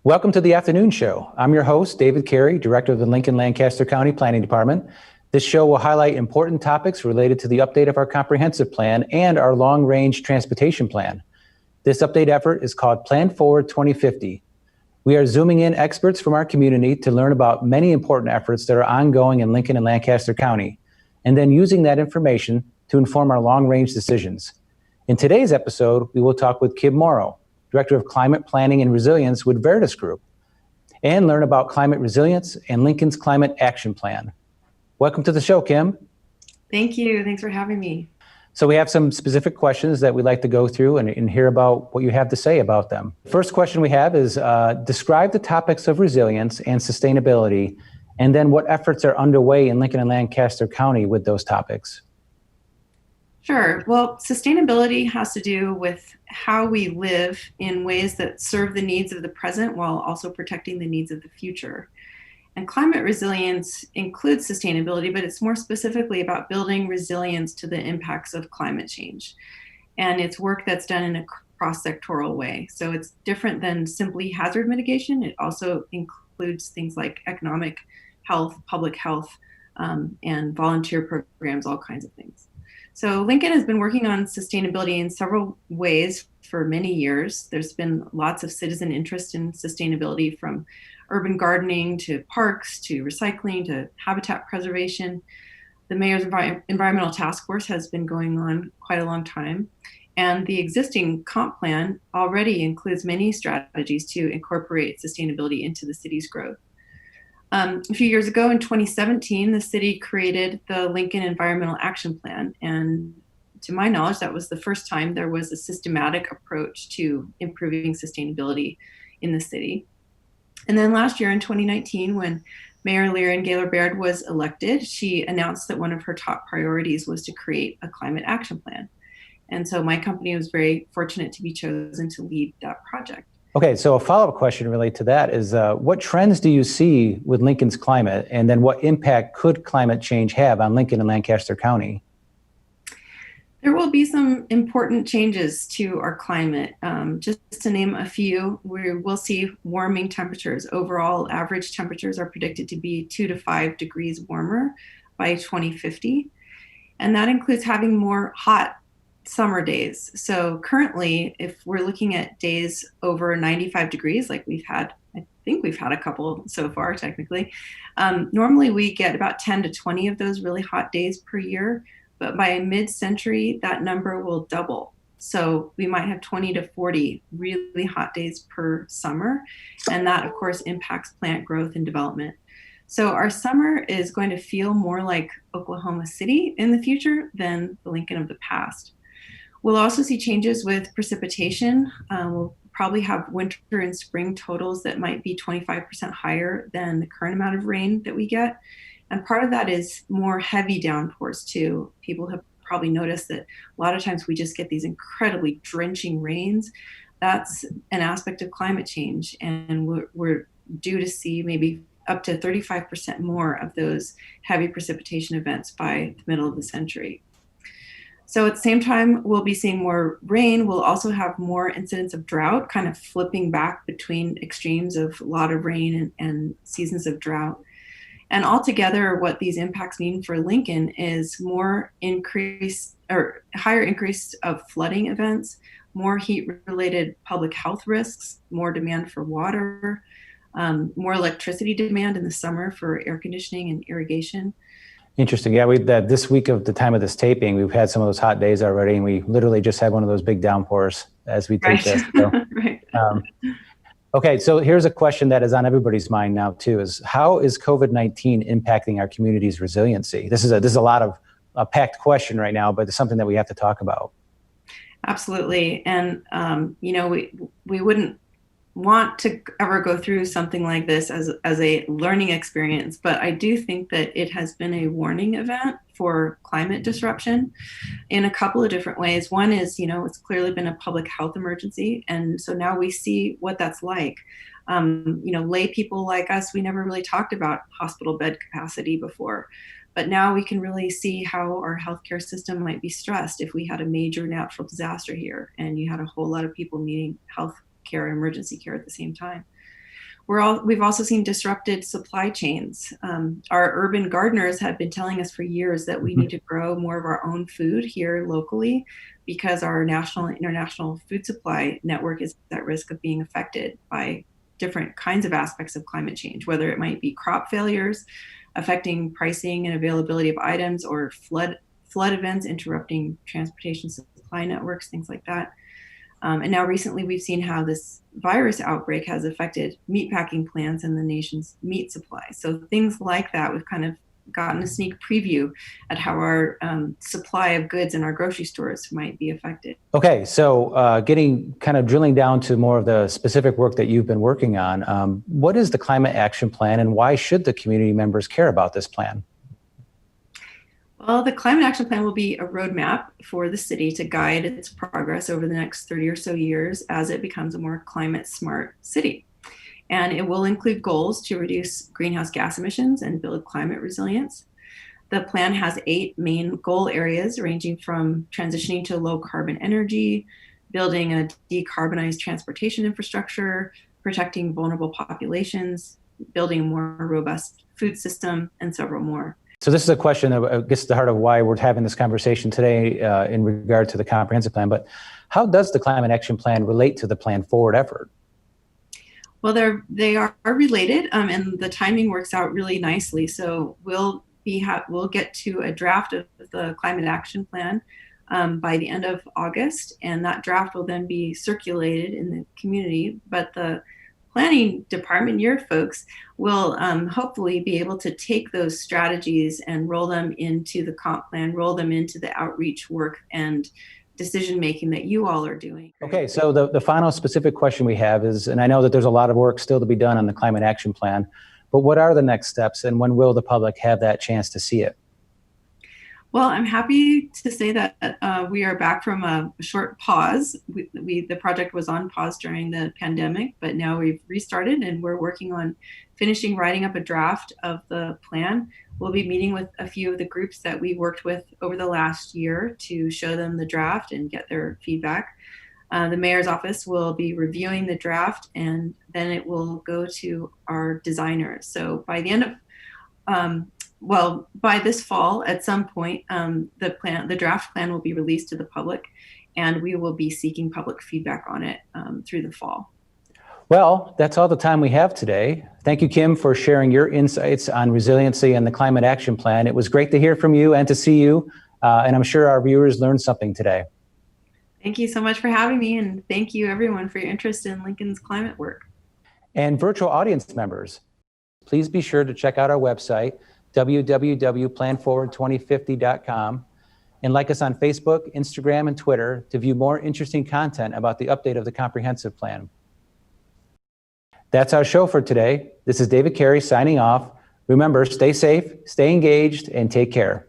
Welcome to the afternoon show. I'm your host, David Cary, Director of the Lincoln-Lancaster County Planning Department. This show will highlight important topics related to the update of our comprehensive plan and our long-range transportation plan. This update effort is called Plan Forward 2050. We are zooming in experts from our community to learn about many important efforts that are ongoing in Lincoln and Lancaster County, and then using that information to inform our long-range decisions. In today's episode, we will talk with Kim Morrow, Director of Climate Planning and Resilience with Veritas Group, and learn about climate resilience and Lincoln's Climate Action Plan. Welcome to the show, Kim. Thank you. Thanks for having me. So we have some specific questions that we'd like to go through and hear about what you have to say about them. First question we have is describe the topics of resilience and sustainability, and then what efforts are underway in Lincoln and Lancaster County with those topics. Sure. Well, sustainability has to do with how we live in ways that serve the needs of the present while also protecting the needs of the future. And climate resilience includes sustainability, but it's more specifically about building resilience to the impacts of climate change. And it's work that's done in a cross-sectoral way. So it's different than simply hazard mitigation. It also includes things like economic health, public health, and volunteer programs, all kinds of things. So Lincoln has been working on sustainability in several ways for many years. There's been lots of citizen interest in sustainability, from urban gardening to parks to recycling to habitat preservation. The Mayor's Environmental Task Force has been going on quite a long time. And the existing comp plan already includes many strategies to incorporate sustainability into the city's growth. A few years ago, in 2017, the city created the Lincoln Environmental Action Plan. And to my knowledge, that was the first time there was a systematic approach to improving sustainability in the city. And then last year in 2019, when Mayor Lyrin Gaylor-Baird was elected, she announced that one of her top priorities was to create a climate action plan. And so my company was very fortunate to be chosen to lead that project. Okay, so a follow-up question related to that is what trends do you see with Lincoln's climate, and then what impact could climate change have on Lincoln and Lancaster County? There will be some important changes to our climate. Just to name a few, we will see warming temperatures. Overall, average temperatures are predicted to be 2 to 5 degrees warmer by 2050. And that includes having more hot summer days. So currently, if we're looking at days over 95 degrees, like I think we've had a couple so far, technically, normally we get about 10 to 20 of those really hot days per year. But by mid-century, that number will double. So we might have 20 to 40 really hot days per summer. And that, of course, impacts plant growth and development. So our summer is going to feel more like Oklahoma City in the future than the Lincoln of the past. We'll also see changes with precipitation. We'll probably have winter and spring totals that might be 25% higher than the current amount of rain that we get. And part of that is more heavy downpours too. People have probably noticed that a lot of times we just get these incredibly drenching rains. That's an aspect of climate change. And we're due to see maybe up to 35% more of those heavy precipitation events by the middle of the century. So at the same time, we'll be seeing more rain. We'll also have more incidents of drought, kind of flipping back between extremes of a lot of rain and seasons of drought. And altogether, what these impacts mean for Lincoln is higher increase of flooding events, more heat-related public health risks, more demand for water, more electricity demand in the summer for air conditioning and irrigation. Interesting. Yeah, this week of the time of this taping, we've had some of those hot days already, and we literally just had one of those big downpours as we take this. So, right. Okay, so here's a question that is on everybody's mind now too: is how is COVID-19 impacting our community's resiliency? This is a lot of a packed question right now, but it's something that we have to talk about. Absolutely, and we wouldn't want to ever go through something like this as a learning experience, but I do think that it has been a warning event for climate disruption in a couple of different ways. One is, it's clearly been a public health emergency, and so now we see what that's like. Lay people like us, we never really talked about hospital bed capacity before, but now we can really see how our healthcare system might be stressed if we had a major natural disaster here and you had a whole lot of people needing health care and emergency care at the same time. We've also seen disrupted supply chains. Our urban gardeners have been telling us for years that we need to grow more of our own food here locally because our national and international food supply network is at risk of being affected by different kinds of aspects of climate change, whether it might be crop failures affecting pricing and availability of items, or flood events interrupting transportation supply networks, things like that. And now recently we've seen how this virus outbreak has affected meatpacking plants and the nation's meat supply. So things like that, we've kind of gotten a sneak preview at how our supply of goods in our grocery stores might be affected. Okay, so getting kind of drilling down to more of the specific work that you've been working on, what is the Climate Action Plan and why should the community members care about this plan? Well, the Climate Action Plan will be a roadmap for the city to guide its progress over the next 30 or so years as it becomes a more climate smart city. And it will include goals to reduce greenhouse gas emissions and build climate resilience. The plan has 8 main goal areas, ranging from transitioning to low carbon energy, building a decarbonized transportation infrastructure, protecting vulnerable populations, building a more robust food system, and several more. So this is a question that gets to the heart of why we're having this conversation today in regard to the comprehensive plan, but how does the Climate Action Plan relate to the Plan Forward effort? Well, they are related, and the timing works out really nicely. So we'll get to a draft of the Climate Action Plan by the end of August, and that draft will then be circulated in the community. But the planning department, your folks, will hopefully be able to take those strategies and roll them into the comp plan, roll them into the outreach work and decision making that you all are doing. Okay, so the final specific question we have is, and I know that there's a lot of work still to be done on the Climate Action Plan, but what are the next steps and when will the public have that chance to see it? Well, I'm happy to say that we are back from a short pause. The project was on pause during the pandemic, but now we've restarted and we're working on finishing writing up a draft of the plan. We'll be meeting with a few of the groups that we worked with over the last year to show them the draft and get their feedback. The mayor's office will be reviewing the draft, and then it will go to our designers. So by the end of by this fall, at some point, the draft plan will be released to the public, and we will be seeking public feedback on it through the fall. Well, that's all the time we have today. Thank you, Kim, for sharing your insights on resiliency and the Climate Action Plan. It was great to hear from you and to see you, and I'm sure our viewers learned something today. Thank you so much for having me, and thank you everyone for your interest in Lincoln's climate work. And virtual audience members, please be sure to check out our website, www.planforward2050.com, and like us on Facebook, Instagram, and Twitter to view more interesting content about the update of the comprehensive plan. That's our show for today. This is David Cary signing off. Remember, stay safe, stay engaged, and take care.